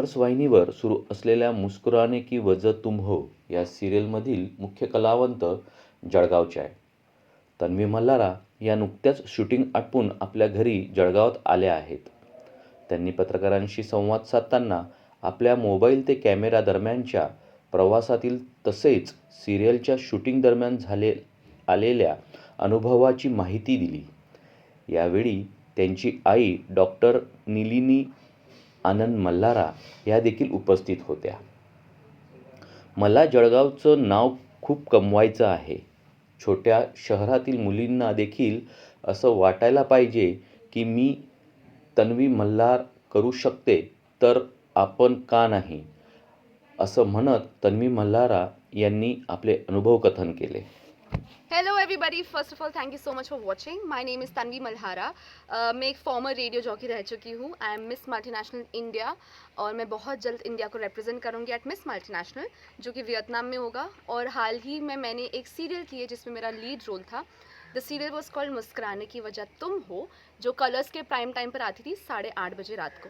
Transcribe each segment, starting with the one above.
Colours वाहिनीवर सुरू असलेल्या मुस्कुराने की वजह तुम हो या सिरियलमधील मुख्य कलावंत जळगावचे आहे. तन्वी मल्हारा या नुकत्याच शूटिंग आटपून आपल्या घरी जळगावात आल्या आहेत. त्यांनी पत्रकारांशी संवाद साधताना आपल्या मोबाईल ते कॅमेरा दरम्यानच्या प्रवासातील तसेच सिरियलच्या शूटिंग दरम्यान आलेल्या अनुभवाची माहिती दिली. यावेळी त्यांची आई डॉक्टर निलिनी आनंद मल्हारा या देखील उपस्थित होत्या. मला जळगावचं नाव खूप कमवायचं आहे. छोट्या शहरातील मुलींना देखील असं वाटायला पाहिजे की मी तन्वी मल्हार करू शकते तर आपण का नाही, असं म्हणत तन्वी मल्हारा यांनी आपले अनुभव कथन केले. Hello everybody, first of all thank you so much for watching. My name is Tanvi Malhara. मैं एक फॉर्मर रेडियो जॉकी रह चुकी हूँ. I am Miss Multinational India और मैं बहुत जल्द इंडिया को रिप्रेजेंट करूँगी एट मिस मल्टीनेशनल, जो कि वियतनाम में होगा. और हाल ही में मैंने एक सीरियल की है जिसमें मेरा लीड रोल था. द सीरियल वॉज कॉल्ड मुस्कुराने की वजह तुम हो, जो कलर्स के प्राइम टाइम पर आती थी 8:30 बजे रात को.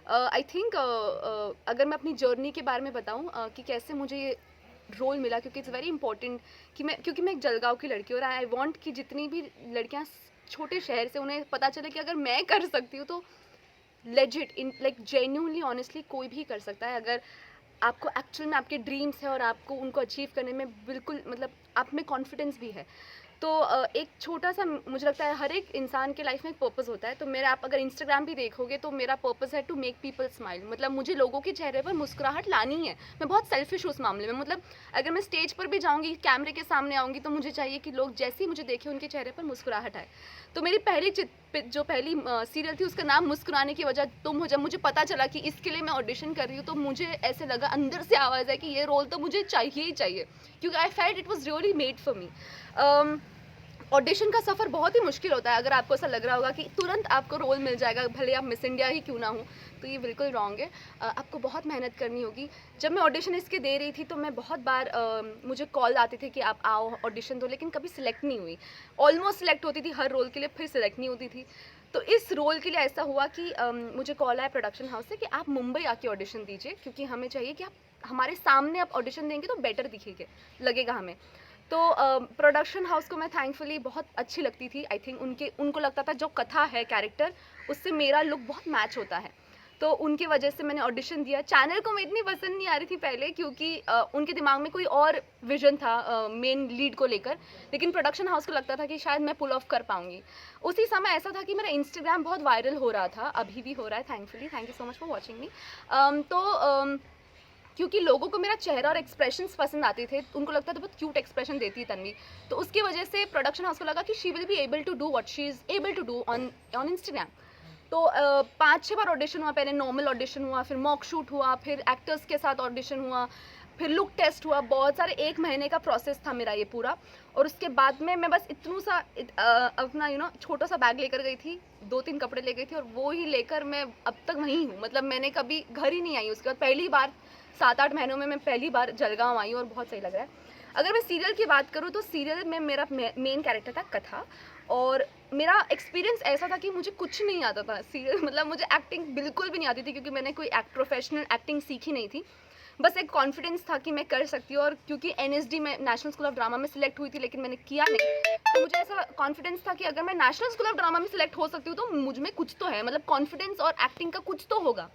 आई थिंक अगर मैं अपनी जर्नी के बारे में बताऊँ कि कैसे मुझे ये रोल मिला, क्योंकि इट्स वेरी इंपॉर्टेंट क्योंकि मैं एक जलगांव की लड़की हूँ और आई वांट कि जितनी भी लड़कियाँ छोटे शहर से उन्हें पता चले कि अगर मैं कर सकती हूँ तो legit in like genuinely honestly कोई भी कर सकता है. अगर आपको एक्चुअल में आपके ड्रीम्स है और आपको उनको अचीव करने में बिल्कुल मतलब आप में कॉन्फिडेंस भी है तो एक छोटा सा मुझे लगता है हर एक इंसान के लाइफ में एक पर्पस होता है. तो मेरा आप अगर इंस्टाग्राम भी देखोगे तो मेरा पर्पस है टू मेक पीपल स्माइल. मतलब मुझे लोगों के चेहरे पर मुस्कुराहट लानी है. मैं बहुत सेल्फिश हूँ उस मामले में. मतलब अगर मैं स्टेज पर भी जाऊँगी, कैमरे के सामने आऊँगी, तो मुझे चाहिए कि लोग जैसे ही मुझे देखें उनके चेहरे पर मुस्कुराहट आए. तो मेरी पहली सीरियल थी उसका नाम मुस्कुराने की वजह तुम हो. जब मुझे पता चला कि इसके लिए मैं ऑडिशन कर रही हूँ तो मुझे ऐसे लगा अंदर से आवाज़ है कि ये रोल तो मुझे चाहिए ही चाहिए, क्योंकि I felt it was really made for me. Audition का सफ़र बहुत ही मुश्किल होता है. अगर आपको ऐसा लग रहा होगा कि तुरंत आपको रोल मिल जाएगा, भले आप मिस इंडिया ही क्यों ना हो, तो ये बिल्कुल रॉन्ग है. आपको बहुत मेहनत करनी होगी. जब मैं ऑडिशन इसके दे रही थी तो मैं बहुत बार मुझे कॉल आते थे कि आप आओ ऑडिशन दो, लेकिन कभी सिलेक्ट नहीं हुई. ऑलमोस्ट सिलेक्ट होती थी हर रोल के लिए, फिर सिलेक्ट नहीं होती थी. तो इस रोल के लिए ऐसा हुआ कि मुझे कॉल आया प्रोडक्शन हाउस से कि आप मुंबई आके ऑडिशन दीजिए, क्योंकि हमें चाहिए कि आप हमारे सामने आप ऑडिशन देंगे तो बेटर दिखेंगे, लगेगा हमें. तो प्रोडक्शन हाउस को मैं थैंकफुली बहुत अच्छी लगती थी. आई थिंक उनको लगता था जो कथा है कैरेक्टर उससे मेरा लुक बहुत मैच होता है, तो उनकी वजह से मैंने ऑडिशन दिया. चैनल को मैं इतनी पसंद नहीं आ रही थी पहले, क्योंकि उनके दिमाग में कोई और विजन था मेन लीड को लेकर, लेकिन प्रोडक्शन हाउस को लगता था कि शायद मैं पुल ऑफ कर पाऊँगी. उसी समय ऐसा था कि मेरा इंस्टाग्राम बहुत वायरल हो रहा था, अभी भी हो रहा है thankfully. Thank you so much for watching मी. क्योंकि लोगों को मेरा चेहरा और एक्सप्रेशंस पसंद आते थे, उनको लगता था बहुत क्यूट एक्सप्रेशन देती है तन्वी, तो उसकी वजह से प्रोडक्शन हाउस को लगा कि she will be able to do what she is able to do on Instagram. तो 5-6 बार ऑडिशन हुआ. पहले नॉर्मल ऑडिशन हुआ, फिर मॉक शूट हुआ, फिर एक्टर्स के साथ ऑडिशन हुआ, फिर लुक टेस्ट हुआ. बहुत सारे 1 महीने का प्रोसेस था मेरा ये पूरा. और उसके बाद में मैं बस इतनू सा अपना छोटा सा बैग लेकर गई थी, 2-3 कपड़े ले गई थी और वो ही लेकर मैं अब तक वहीं हूँ. मतलब मैंने कभी घर ही नहीं आई. उसके बाद पहली बार 7-8 महीनों में मैं पहली बार जलगांव आई हूँ और बहुत सही लग रहा है. अगर मैं सीरियल की बात करूँ तो सीरियल में मेरा मेन कैरेक्टर था कथा, और मेरा एक्सपीरियंस ऐसा था कि मुझे कुछ नहीं आता था सीरियल. मतलब मुझे एक्टिंग बिल्कुल भी नहीं आती थी, क्योंकि मैंने कोई प्रोफेशनल एक्टिंग सीखी नहीं थी. बस एक कॉन्फिडेंस था कि मैं कर सकती हूँ. और क्योंकि NSD में नेशनल स्कूल ऑफ ड्रामा में सिलेक्ट हुई थी लेकिन मैंने किया नहीं, तो मुझे ऐसा कॉन्फिडेंस था कि अगर मैं नेशनल स्कूल ऑफ ड्रामा में सिलेक्ट हो सकती हूँ तो मुझ में कुछ तो है, मतलब कॉन्फिडेंस और एक्टिंग का कुछ तो होगा.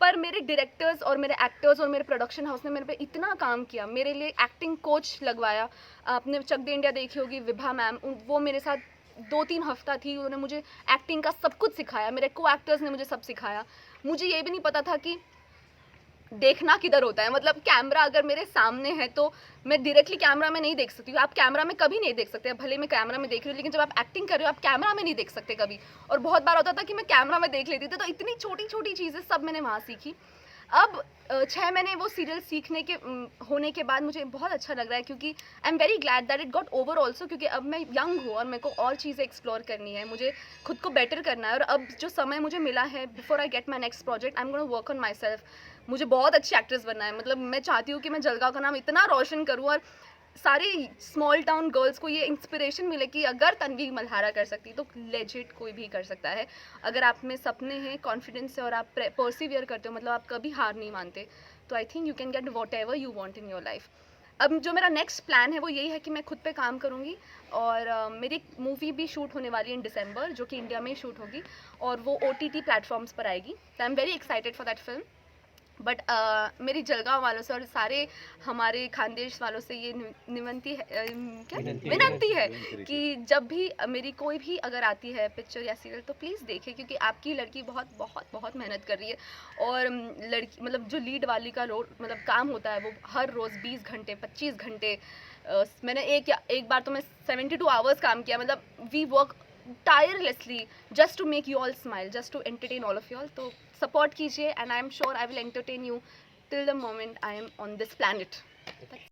पर मेरे डायरेक्टर्स और मेरे एक्टर्स और मेरे प्रोडक्शन हाउस ने मेरे पे इतना काम किया, मेरे लिए एक्टिंग कोच लगवाया. आपने चक दे इंडिया देखी होगी, विभा मैम, वो मेरे साथ 2-3 हफ्ता थी. उन्होंने मुझे एक्टिंग का सब कुछ सिखाया. मेरे को एक्टर्स ने मुझे सब सिखाया. मुझे ये भी नहीं पता था कि देखना किधर होता है. मतलब कैमरा अगर मेरे सामने है तो मैं डायरेक्टली कैमरा में नहीं देख सकती हूँ. आप कैमरा में कभी नहीं देख सकते. भले मैं कैमरा में देख रही हूँ, लेकिन जब आप एक्टिंग कर रहे हो आप कैमरा में नहीं देख सकते कभी. और बहुत बार होता था कि मैं कैमरा में देख लेती थी. तो इतनी छोटी छोटी चीज़ें सब मैंने वहाँ सीखी. अब 6 महीने वो सीरियल सीखने के होने के बाद मुझे बहुत अच्छा लग रहा है, क्योंकि I am very glad that it got over also, क्योंकि अब मैं यंग हूँ और मेरे को और चीज़ें एक्सप्लोर करनी है, मुझे खुद को बेटर करना है. और अब जो समय मुझे मिला है before I get my next project, I am gonna work on my self. मुझे बहुत अच्छी एक्ट्रेस बनना है. मतलब मैं चाहती हूँ कि मैं जलगांव का नाम इतना रोशन करूँ और सारे स्मॉल टाउन गर्ल्स को ये इंस्पिरेशन मिले कि अगर तन्वी मल्हारा कर सकती तो लेजिट कोई भी कर सकता है। अगर आप में सपने हैं, कॉन्फिडेंस है और आप परसिवियर करते हो, मतलब आप कभी हार नहीं मानते, तो I think you can get what ever you want in your life. अब जो मेरा नेक्स्ट प्लान है वो यही है कि मैं खुद पे काम करूँगी और मेरी मूवी भी शूट होने वाली है इन दिसंबर, जो कि इंडिया में ही शूट होगी और वो OTT प्लेटफॉर्म्स पर आएगी। तो I am very excited for that film. But मेरी जलगांव वालों से और सारे हमारे खानदेश वालों से ये विनंती है कि जब भी मेरी कोई भी अगर आती है पिक्चर या सीरियल तो प्लीज़ देखें, क्योंकि आपकी लड़की बहुत बहुत बहुत मेहनत कर रही है। और लड़की मतलब जो लीड वाली का रोल मतलब काम होता है वो हर रोज़ 20 घंटे 25 घंटे, मैंने एक बार तो मैं 72 आवर्स काम किया। मतलब we work tirelessly just to make you all smile, just to entertain all of you all. तो support कीजिए and I am sure I will entertain you till the moment I am on this planet.